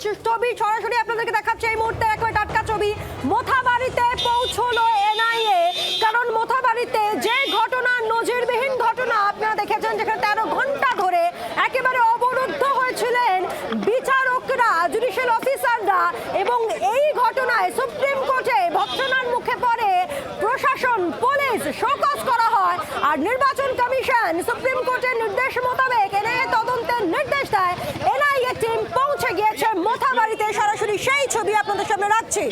ছবি সরাসরি আপনাদেরকে দেখাচ্ছে এই মুহূর্তে, একেবারে টাটকা ছবি। মোথাবাড়িতে পৌঁছলো এনআইএ, কারণ মোথাবাড়িতে যে ঘটনা, নজিরবিহীন ঘটনা আপনারা দেখেছেন, যেখানে 13 ঘন্টা ধরে একেবারে অবরুদ্ধ হয়েছিলেন বিচারকরা, জুডিশিয়াল অফিসাররা, এবং এই ঘটনায় সুপ্রিম কোর্টে ভৎসনার মুখে পড়ে প্রশাসন, পুলিশ, শোকজ করা হয়। আর নির্বাচন কমিশন সুপ্রিম কোর্টের নির্দেশ মোতাবেক এনআইএ তদন্তের নির্দেশ দেয়। এনআইএ টিম পৌঁছে গিয়েছে মোথাবাড়িতে, সরাসরি সেই ছবি আপনাদের সামনে রাখছি।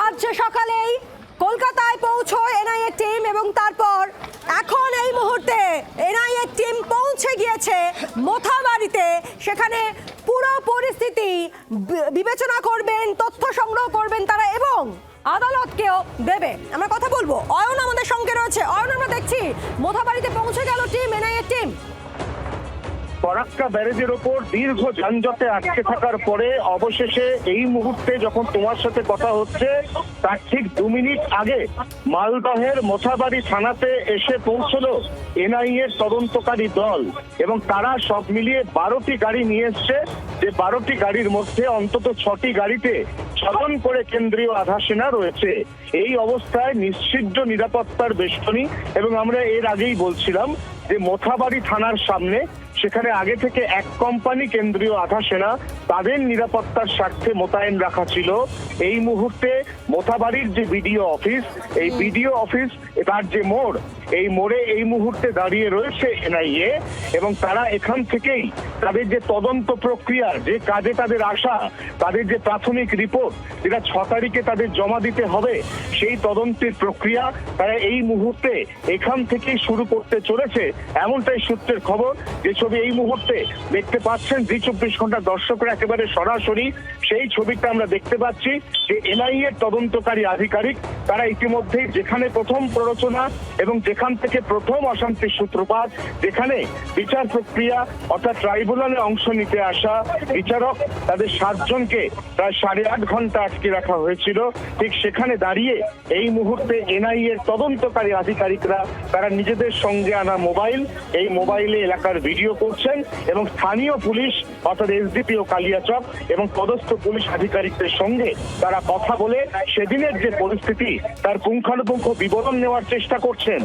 আজ সকালেই কলকাতায় পৌঁছয় এনআইএ টিম, এবং তারপর এখন এই মুহূর্তে এনআইএ টিম পৌঁছে গিয়েছে মোথাবাড়িতে। সেখানে পুরো পরিস্থিতি বিবেচনা করবেন, তথ্য সংগ্রহ করবেন তারা, এবং আদালতকেও দেবে। আমরা কথা বলবো, অয়ন আমাদের সঙ্গে রয়েছে। অয়ন, আমরা দেখছি মোথাবাড়িতে পৌঁছে গেল টিম, এনআইএ টিম। ফরাক্কা ব্যারেজের ওপর দীর্ঘ যানজটে আটকে থাকার পরে অবশেষে এই মুহূর্তে যখন তোমার সাথে কথা হচ্ছে তার ঠিক 2 মিনিট আগে মালদহের মোথাবাড়ি থানাতে এসে পৌঁছলো এনআইএর তদন্তকারী দল, এবং তারা সব মিলিয়ে 12টি গাড়ি নিয়ে এসছে। যে 12টি গাড়ির মধ্যে অন্তত 6টি গাড়িতে 6 জন করে কেন্দ্রীয় আধা সেনা রয়েছে। এই অবস্থায় নিশ্চিদ্র নিরাপত্তার বেষ্টনী, এবং আমরা এর আগেই বলছিলাম যে মোথাবাড়ি থানার সামনে সেখানে আগে থেকে 1 কোম্পানি কেন্দ্রীয় আধা সেনা তাদের নিরাপত্তার স্বার্থে মোতায়েন রাখা ছিল। এই মুহূর্তে মোথাবাড়ির যে বিডিও অফিস, এই বিডিও অফিস তার যে মোড়, এই মোড়ে এই মুহূর্তে দাঁড়িয়ে রয়েছে এনআইএ, এবং তারা এখান থেকেই তাদের যে তদন্ত প্রক্রিয়া, যে কাজে তাদের আসা, তাদের যে প্রাথমিক রিপোর্ট যেটা 6 তারিখে তাদের জমা দিতে হবে, সেই তদন্তের প্রক্রিয়া তারা এই মুহূর্তে এখান থেকেই শুরু করতে চলেছে, এমনটাই সূত্রের খবর। যে ছবি এই মুহূর্তে দেখতে পাচ্ছেন জি 24 ঘন্টা দর্শকরা একেবারে সরাসরি সেই ছবিটা আমরা দেখতে পাচ্ছি যে এনআইএর তদন্তকারী আধিকারিক তারা ইতিমধ্যেই যেখানে প্রথম প্ররোচনা এবং যেখান থেকে প্রথম অশান্তির সূত্রপাত, যেখানে বিচার প্রক্রিয়া অর্থাৎ ট্রাইব্যুনালে অংশ নিতে আসা বিচারক তাদের 7 জনকে প্রায় 8.5 ঘন্টা আটকে রাখা হয়েছিল, ঠিক সেখানে দাঁড়িয়ে এই মুহূর্তে এনআইএর তদন্তকারী আধিকারিকরা তারা নিজেদের সঙ্গে আনা মোবাইল, এই মোবাইলে এলাকার ভিডিও করছেন, এবং স্থানীয় পুলিশ অর্থাৎ এসডিপিও কালিয়াচক এবং পদস্থ পুলিশ আধিকারিকদের সঙ্গে তারা কথা বলে সেদিনের যে পরিস্থিতি তার পুঙ্খানুপুঙ্খ বিবরণ নেওয়ার চেষ্টা করছেন।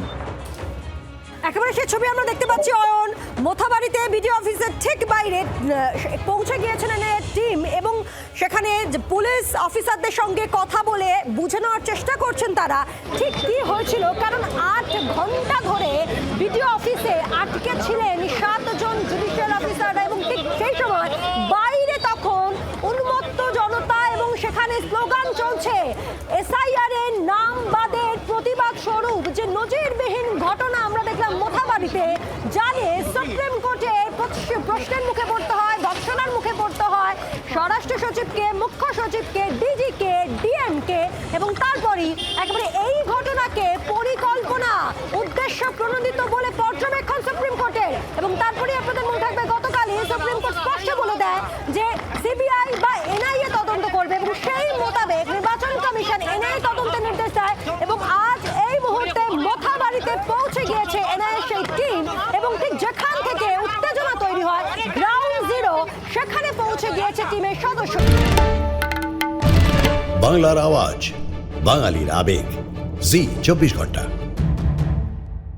একেবারে সেই ছবি আমরা দেখতে পাচ্ছি অয়ন। মোথাবাড়িতে বিডিও অফিসের ঠিক বাইরে পৌঁছে গিয়েছেন এনআইএ টিম, এবং সেখানে পুলিশ অফিসারদের সঙ্গে কথা বলে বুঝে নেওয়ার চেষ্টা করছেন তারা ঠিক কি হয়েছিল। কারণ 8 ঘন্টা ধরে বিডিও অফিসে আটকে ছিলেন 7 জন জুডিশিয়াল অফিসাররা, এবং ঠিক সেই সময় বাইরে তখন উন্মত্ত জনতা, এবং সেখানে স্লোগান চলছে এসআইআর এর নাম বাদের প্রতিবাদ স্বরূপ যে নজিরবিহীন ঘটনা আমরা দেখলাম মোথাবাড়িতে, জানে সুপ্রিম কোর্টে প্রশ্নের মুখে পড়তে হয়, ধর্ষণার মুখে পড়তে হয় স্বরাষ্ট্র সচিবকে, মুখ্য সচিবকে, ডিজিকে, ডিএমকে, এবং তারপরই একেবারে এই ঘটনাকে পরিকল্পনা উদ্দেশ্য প্রণোদিত বলে পর্যবেক্ষণ সুপ্রিম কোর্টের। এবং তারপরে আপনাদের মনে থাকবে গতকালই সুপ্রিম কোর্ট স্পষ্ট বলে দেয় যে সিবিআই বা এনআইএ তদন্ত করবে, এবং সেই মোতাবেক নির্বাচন কমিশন এনআইএ তদন্তের নির্দেশ দেয়। এবং আজ এই মুহূর্তে মোথাবাড়িতে পৌঁছে গিয়েছে এনআইএ সেই টিম, এবং ঠিক যেখান থেকে উত্তেজনা তৈরি হয় গ্রাউন্ড জিরো, সেখানে পৌঁছে গিয়েছে টিমের সদস্য। বাংলার আওয়াজ, বাঙালির আবেগ, জি 24 ঘন্টা।